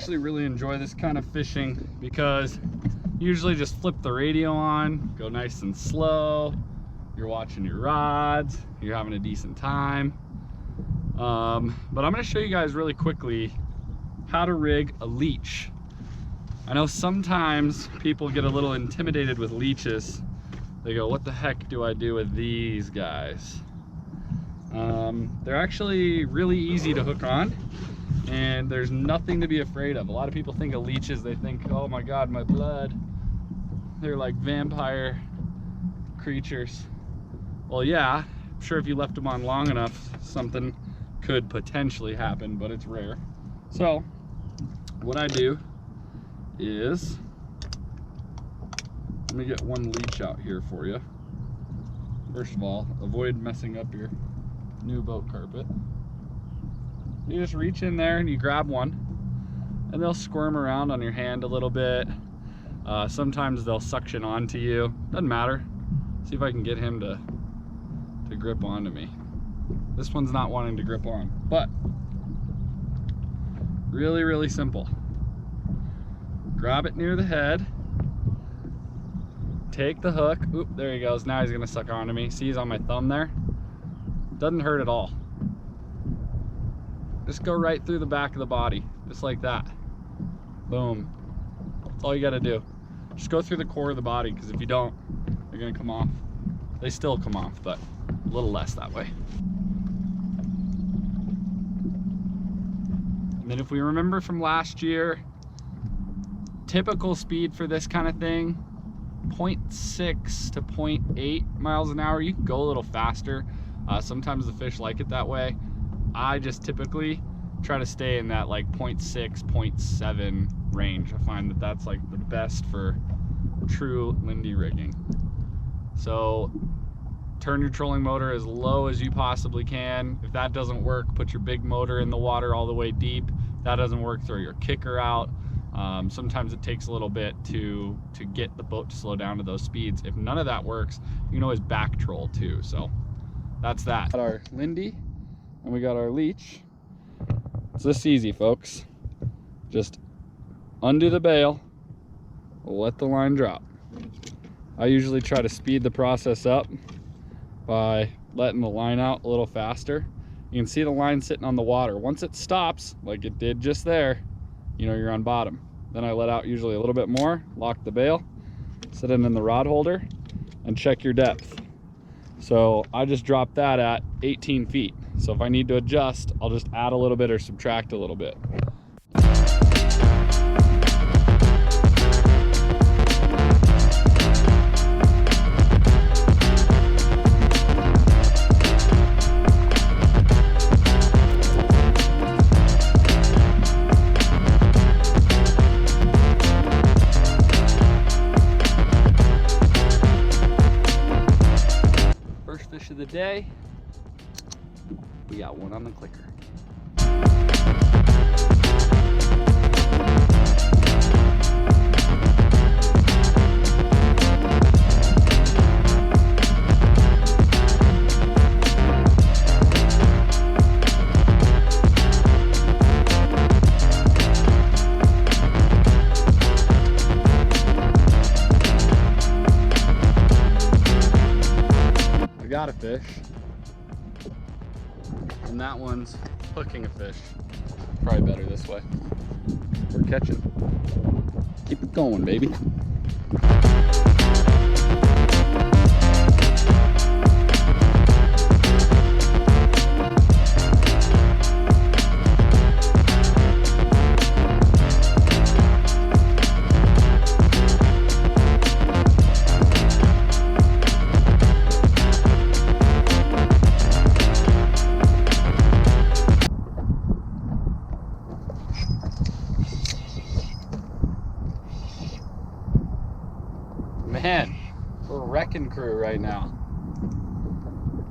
actually really enjoy this kind of fishing because you usually just flip the radio on, go nice and slow, you're watching your rods, you're having a decent time. But I'm going to show you guys really quickly how to rig a leech. I know sometimes people get a little intimidated with leeches. They go, what the heck do I do with these guys? They're actually really easy to hook on, and there's nothing to be afraid of. A lot of people think of leeches, they think, oh my God, my blood. They're like vampire creatures. Well, yeah, I'm sure if you left them on long enough, something could potentially happen, but it's rare. So what I do is, let me get one leech out here for you. First of all, avoid messing up your new boat carpet. You just reach in there and you grab one, and they'll squirm around on your hand a little bit. Sometimes they'll suction onto you. Doesn't matter. See if I can get him to grip onto me. This one's not wanting to grip on, but really, really simple. Grab it near the head. Take the hook. Oop, there he goes. Now he's gonna suck onto me. See, he's on my thumb there. Doesn't hurt at all. Just go right through the back of the body, just like that. Boom. That's all you gotta do. Just go through the core of the body, because if you don't, they're gonna come off. They still come off, but a little less that way. And then if we remember from last year, typical speed for this kind of thing, 0.6 to 0.8 miles an hour. You can go a little faster. Sometimes the fish like it that way. I just typically try to stay in that like 0.6, 0.7 range. I find that that's like the best for true Lindy rigging. So turn your trolling motor as low as you possibly can. If that doesn't work, put your big motor in the water all the way deep. If that doesn't work, throw your kicker out. Sometimes it takes a little bit to get the boat to slow down to those speeds. If none of that works, you can always back troll too. So that's that. Got our Lindy and we got our leech. It's this easy, folks. Just undo the bail, let the line drop. I usually try to speed the process up by letting the line out a little faster. You can see the line sitting on the water. Once it stops, like it did just there, you know you're on bottom. Then I let out usually a little bit more, lock the bail, set it in the rod holder, and check your depth. So I just dropped that at 18 feet. So if I need to adjust, I'll just add a little bit or subtract a little bit. Fish of the day, we got one on the clicker. Got a fish, and that one's hooking a fish. Probably better this way. We're catching. Keep it going, baby. Man, we're a wrecking crew right now.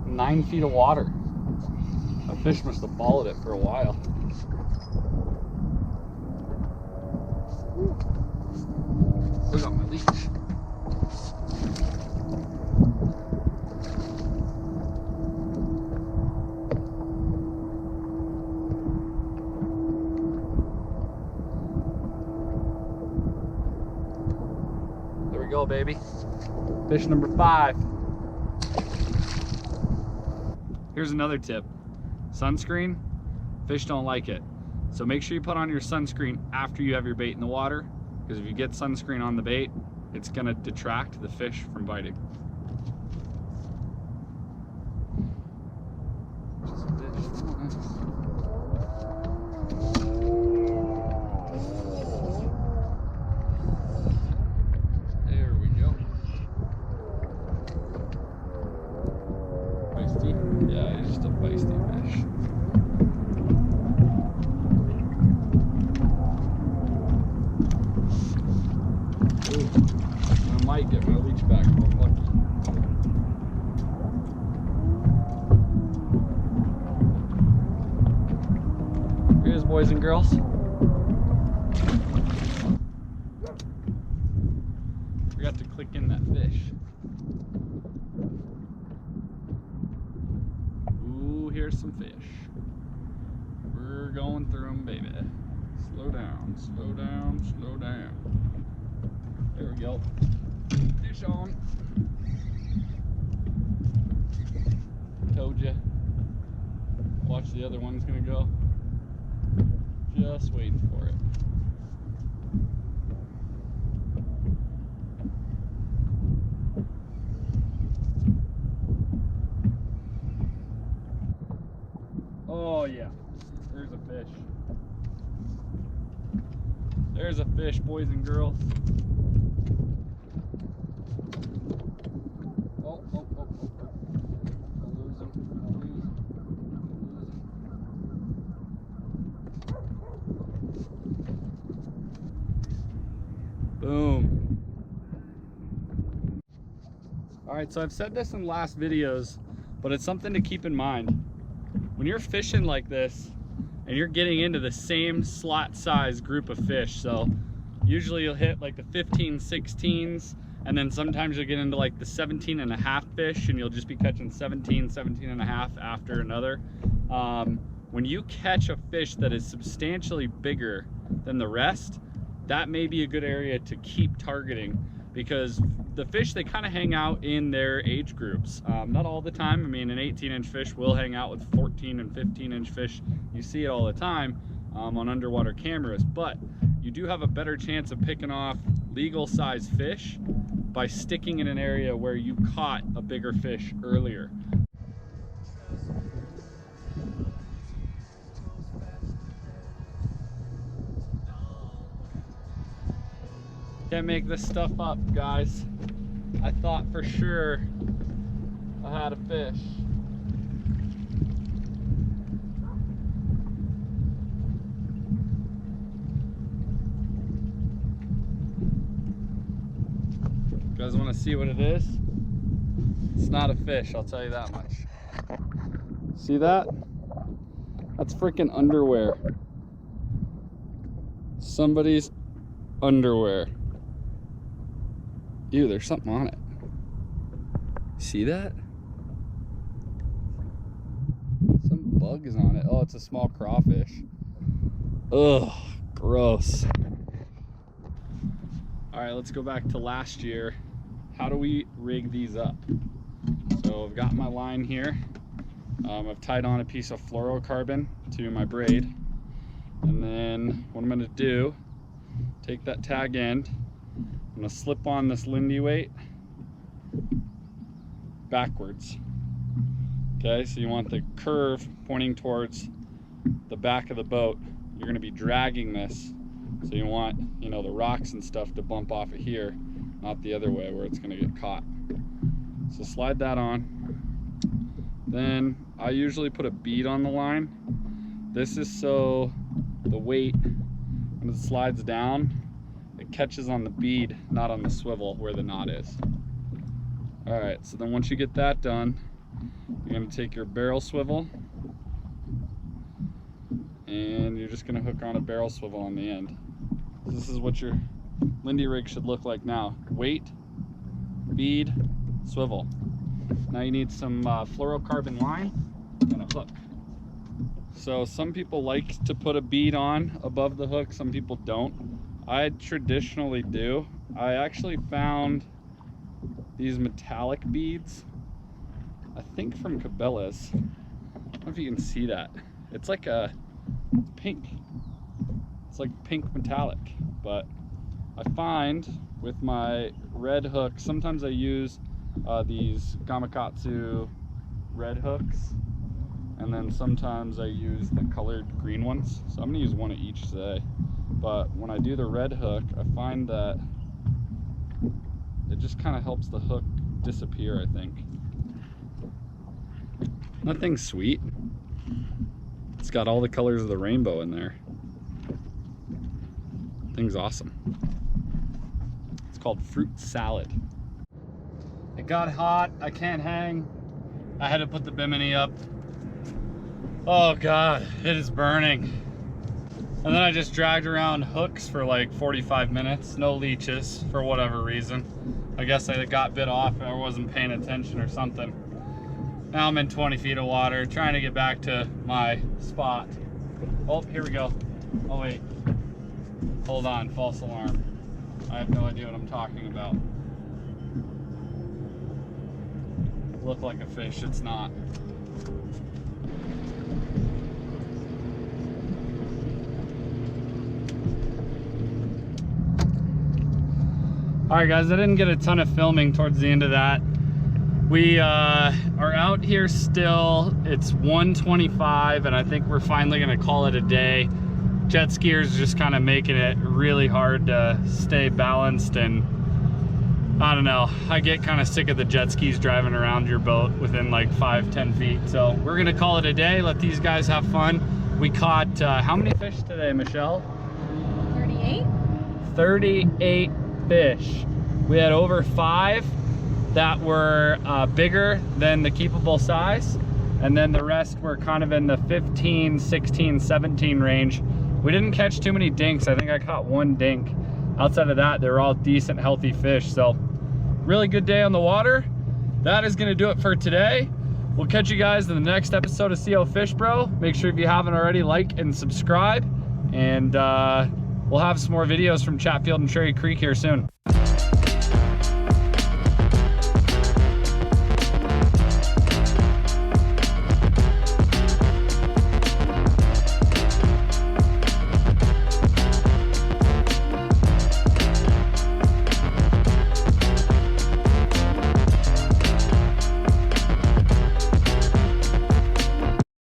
9 feet of water. A fish must have followed it for a while. Look at my leech. go, baby. Fish number 5. Here's another tip. Sunscreen, fish don't like it. So make sure you put on your sunscreen after you have your bait in the water, because if you get sunscreen on the bait, it's gonna detract the fish from biting. There we go. Feisty? Yeah, he's just a feisty fish. I might get my leech back if I'm lucky. Here it is, boys and girls. Forgot to click in that fish. Ooh, here's some fish. We're going through them, baby. Slow down, slow down, slow down. There we go. Fish on. Told ya. Watch, the other one's gonna go. Just waiting for it. Oh yeah, there's a fish. There's a fish, boys and girls. Boom. All right, so I've said this in last videos, but it's something to keep in mind. When you're fishing like this and you're getting into the same slot size group of fish, so usually you'll hit like the 15, 16s, and then sometimes you'll get into like the 17 and a half fish, and you'll just be catching 17, 17 and a half after another. When you catch a fish that is substantially bigger than the rest, that may be a good area to keep targeting, because the fish, they kind of hang out in their age groups. Not all the time. I mean, an 18-inch fish will hang out with 14 and 15-inch fish. You see it all the time on underwater cameras, but you do have a better chance of picking off legal size fish by sticking in an area where you caught a bigger fish earlier. Can't make this stuff up, guys. I thought for sure I had a fish. You guys want to see what it is? It's not a fish, I'll tell you that much. See that? That's freaking underwear. Somebody's underwear. Ew, there's something on it. See that? Some bug is on it. Oh, it's a small crawfish. Ugh, gross. All right, let's go back to last year. How do we rig these up? So I've got my line here. I've tied on a piece of fluorocarbon to my braid. And then what I'm gonna do, take that tag end, I'm gonna slip on this Lindy weight backwards. Okay, so you want the curve pointing towards the back of the boat. You're gonna be dragging this, so you want, you know, the rocks and stuff to bump off of here, not the other way where it's gonna get caught. So slide that on. Then I usually put a bead on the line. This is so the weight, when it slides down, it catches on the bead, not on the swivel where the knot is. All right, so then once you get that done, you're gonna take your barrel swivel and you're just gonna hook on a barrel swivel on the end. So this is what your Lindy rig should look like now. Weight, bead, swivel. Now you need some fluorocarbon line and a hook. So some people like to put a bead on above the hook, some people don't. I traditionally do. I actually found these metallic beads, I think from Cabela's. I don't know if you can see that. It's like a pink. It's like pink metallic, but I find with my red hook, sometimes I use these Gamakatsu red hooks, and then sometimes I use the colored green ones. So I'm gonna use one of each today. But when I do the red hook, I find that it just kind of helps the hook disappear, I think. Nothing sweet. It's got all the colors of the rainbow in there. Thing's awesome. It's called fruit salad. It got hot, I can't hang. I had to put the bimini up. Oh God, it is burning. And then I just dragged around hooks for like 45 minutes, no leeches for whatever reason. I guess I got bit off or I wasn't paying attention or something. Now I'm in 20 feet of water, trying to get back to my spot. Oh, here we go. Oh wait, hold on, false alarm. I have no idea what I'm talking about. Look like a fish, it's not. Alright guys, I didn't get a ton of filming towards the end of that. We are out here still. It's 1:25 and I think we're finally gonna call it a day. Jet skiers just kind of making it really hard to stay balanced, and I don't know, I get kind of sick of the jet skis driving around your boat within like 5-10 feet. So we're gonna call it a day, let these guys have fun. We caught, how many fish today, Michelle? 38? 38 fish. We had over 5 that were bigger than the keepable size, and then the rest were kind of in the 15, 16, 17 range. We didn't catch too many dinks. I think I caught 1 dink. Outside of that, they were all decent, healthy fish. So really good day on the water. That is gonna do it for today. We'll catch you guys in the next episode of CO Fish Bro. Make sure if you haven't already, like and subscribe, and we'll have some more videos from Chatfield and Cherry Creek here soon.